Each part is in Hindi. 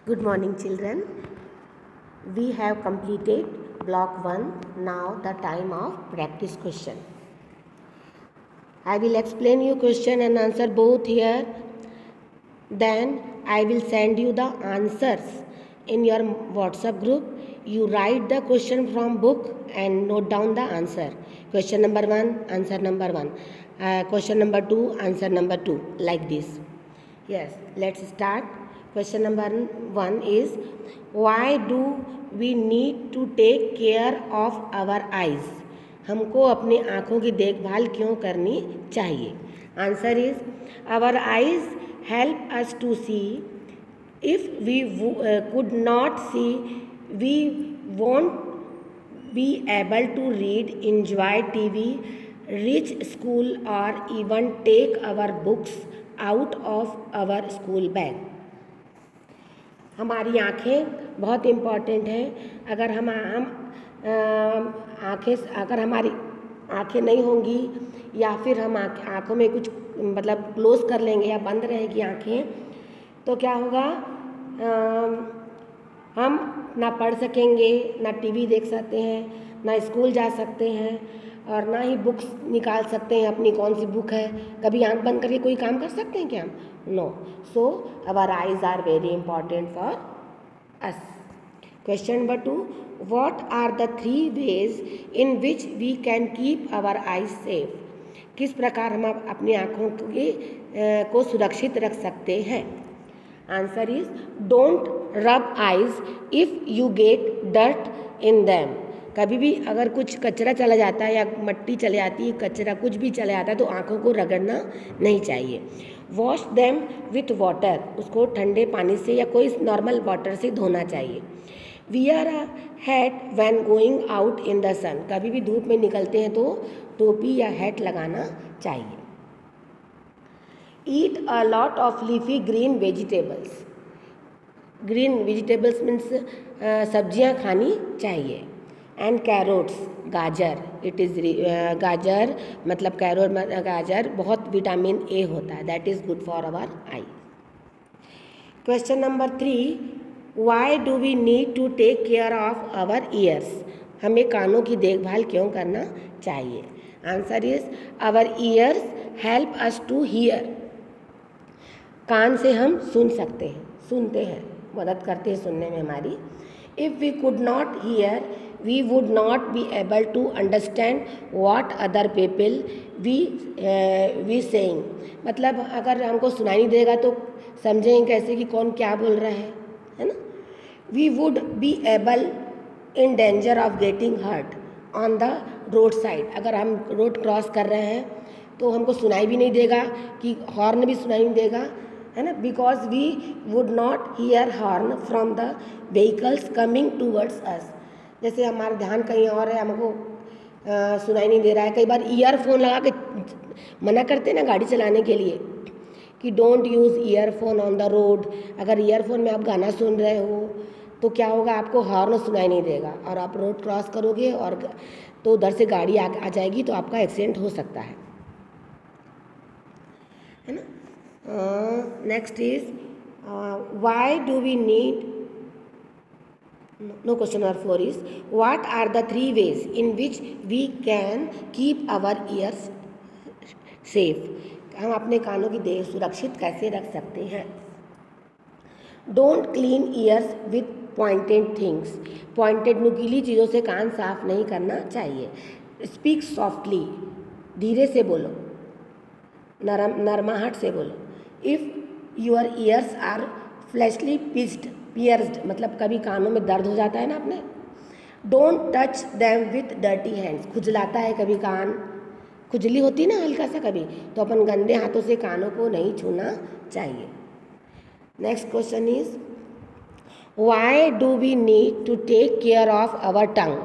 Good morning, children. We have completed block 1. Now the time of practice question. I will explain you question and answer both here. Then I will send you the answers in your WhatsApp group. You write the question from book and note down the answer. Question number 1, answer number 1. Question number 2, answer number 2. Like this. Yes, let's start. Question number 1 is, why do we need to take care of our eyes? हमको अपनी आँखों की देखभाल क्यों करनी चाहिए? Answer is, our eyes help us to see. If we could not see, we won't be able to read, enjoy TV, reach school, or even take our books out of our school bag. हमारी आँखें बहुत इम्पॉर्टेंट हैं. अगर अगर हमारी आँखें नहीं होंगी या फिर हम आँखों में कुछ मतलब क्लोज कर लेंगे या बंद रहेगी आँखें, तो क्या होगा, हम ना पढ़ सकेंगे, ना टीवी देख सकते हैं, ना स्कूल जा सकते हैं और ना ही बुक्स निकाल सकते हैं. अपनी कौन सी बुक है, कभी आँख बंद करके कोई काम कर सकते हैं क्या हम? No. So our eyes are very important for us. Question number 2, what are the 3 ways in which we can keep our eyes safe? किस प्रकार हम अपनी आँखों को सुरक्षित रख सकते हैं? आंसर इज, डोंट रब eyes if you get dirt in them. कभी भी अगर कुछ कचरा चला जाता है या मट्टी चले जाती है, कचरा कुछ भी चला जाता है तो आँखों को रगड़ना नहीं चाहिए. वॉश देम विथ वाटर, उसको ठंडे पानी से या कोई नॉर्मल वाटर से धोना चाहिए. Wear a hat when going out in the sun, कभी भी धूप में निकलते हैं तो टोपी या हैट लगाना चाहिए. Eat a lot of leafy green vegetables. Green vegetables means सब्जियां खानी चाहिए. एंड कैरोट्स, गाजर, इट इज़ गाजर मतलब कैरोट गाजर बहुत विटामिन ए होता है, that is good for our eye. Question number 3, why do we need to take care of our ears? हमें कानों की देखभाल क्यों करना चाहिए? Answer is, our ears help us to hear. कान से हम सुन सकते हैं, सुनते हैं, मदद करते हैं सुनने में हमारी. If we could not hear, we would not be able to understand what other people we saying. मतलब अगर हमको सुनाई नहीं देगा तो समझेंगे कैसे कि कौन क्या बोल रहा है ना. we would be able in danger of getting hurt on the road side. अगर हम रोड क्रॉस कर रहे हैं तो हमको सुनाई भी नहीं देगा कि हॉर्न भी सुनाई नहीं देगा, है ना, because we would not hear horn from the vehicles coming towards us. जैसे हमारा ध्यान कहीं और है, हमको सुनाई नहीं दे रहा है. कई बार ईयरफोन लगा के मना करते हैं ना गाड़ी चलाने के लिए कि don't use earphone on the road. अगर ईयरफोन में आप गाना सुन रहे हो तो क्या होगा, आपको हॉर्न सुनाई नहीं देगा और आप रोड क्रॉस करोगे और तो उधर से गाड़ी आ जाएगी तो आपका एक्सीडेंट हो सकता है ना. Next is, why do we need. No, question number 4 is, what are the 3 ways in which we can keep our ears safe? हम अपने कानों की सुरक्षित कैसे रख सकते हैं? Don't clean ears with pointed things. Pointed नुकीली चीज़ों से कान साफ नहीं करना चाहिए. Speak softly, धीरे से बोलो, नरमाहट से बोलो. If your ears are fleshly pierced मतलब कभी कानों में दर्द हो जाता है ना अपने. Don't touch them with dirty hands, खुजलाता है कभी कान, खुजली होती है ना हल्का सा कभी, तो अपन गंदे हाथों से कानों को नहीं छूना चाहिए. Next question is, why do we need to take care of our tongue?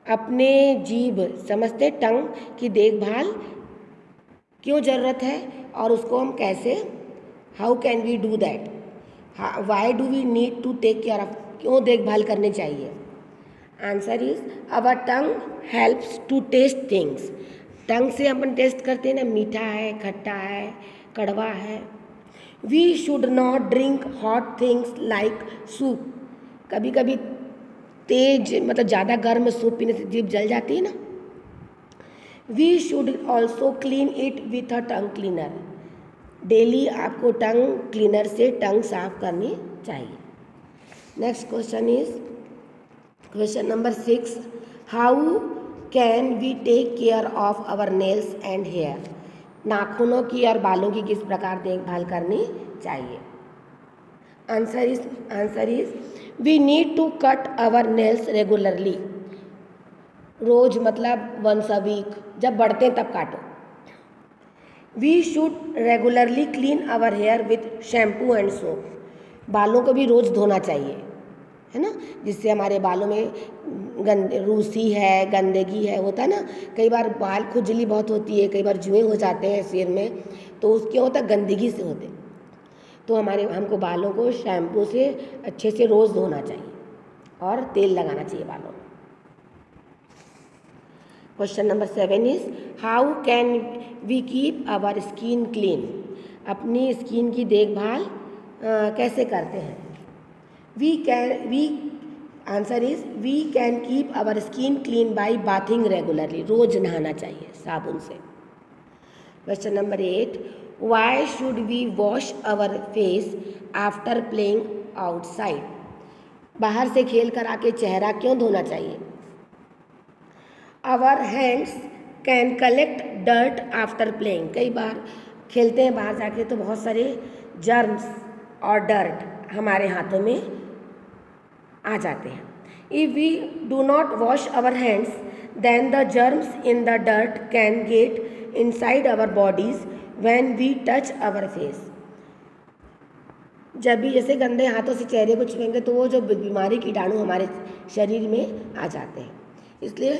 अपने जीभ, समझते, टंग की देखभाल क्यों ज़रूरत है और उसको हम कैसे, how can we do that? Why do we need to take care of, क्यों देखभाल करनी चाहिए? Answer is, our tongue helps to taste things. Tongue से अपन टेस्ट करते हैं ना, मीठा है, खट्टा है, कड़वा है. We should not drink hot things like soup. कभी कभी तेज मतलब ज़्यादा गर्म सूप पीने से जीभ जल जाती है ना। We should also clean it with a tongue cleaner. Daily आपको टंग क्लीनर से टंग साफ करनी चाहिए। Next question is question number 6, how can we take care of our nails and hair. नाखूनों की और बालों की किस प्रकार देखभाल करनी चाहिए। Answer is we need to cut our nails regularly. रोज मतलब वंस अ वीक, जब बढ़ते हैं तब काटो। We should regularly clean our hair with shampoo and soap. बालों को भी रोज़ धोना चाहिए, है ना, जिससे हमारे बालों में रूसी है, गंदगी है, होता है ना। कई बार बाल खुजली बहुत होती है, कई बार जुएँ हो जाते हैं सिर में, तो उसके होता है गंदगी से होते। तो हमको बालों को शैम्पू से अच्छे से रोज़ धोना चाहिए और तेल लगाना चाहिए बालों में। Question number 7 is how can we keep our skin clean. अपनी स्किन की देखभाल कैसे करते हैं। Answer is we can keep our skin clean by bathing regularly. रोज नहाना चाहिए साबुन से। Question number 8, why should we wash our face after playing outside. बाहर से खेल कर आके चेहरा क्यों धोना चाहिए। Our hands can collect dirt after playing. कई बार खेलते हैं बाहर जाके तो बहुत सारे जर्म्स और डर्ट हमारे हाथों में आ जाते हैं। If we do not wash our hands then the germs in the dirt can get inside our bodies when we touch our face. जब भी जैसे गंदे हाथों से चेहरे को छुएंगे तो वो जो बीमारी कीटाणु हमारे शरीर में आ जाते हैं। इसलिए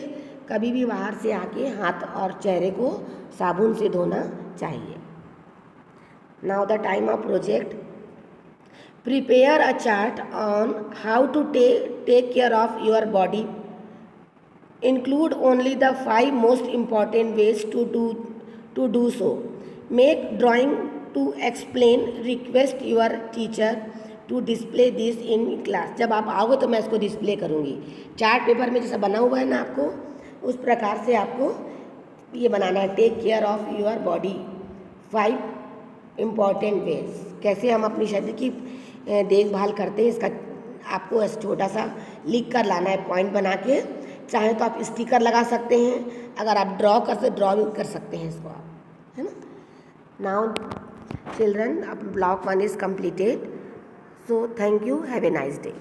कभी भी बाहर से आके हाथ और चेहरे को साबुन से धोना चाहिए। Now the time of project. Prepare a chart on how to take care of your body. Include only the 5 most important ways to do so. Make drawing to explain. Request your teacher to display this in class. जब आप आओगे तो मैं इसको डिस्प्ले करूँगी। चार्ट पेपर में जैसा बना हुआ है ना, आपको उस प्रकार से आपको ये बनाना है। Take care of your body 5 important ways. कैसे हम अपनी शरीर की देखभाल करते हैं, इसका आपको छोटा सा लिख कर लाना है, पॉइंट बना के। चाहे तो आप स्टिकर लगा सकते हैं, अगर आप ड्रॉ भी कर सकते हैं इसको आप, है ना। Now children, block 1 is completed. So thank you. Have a nice day.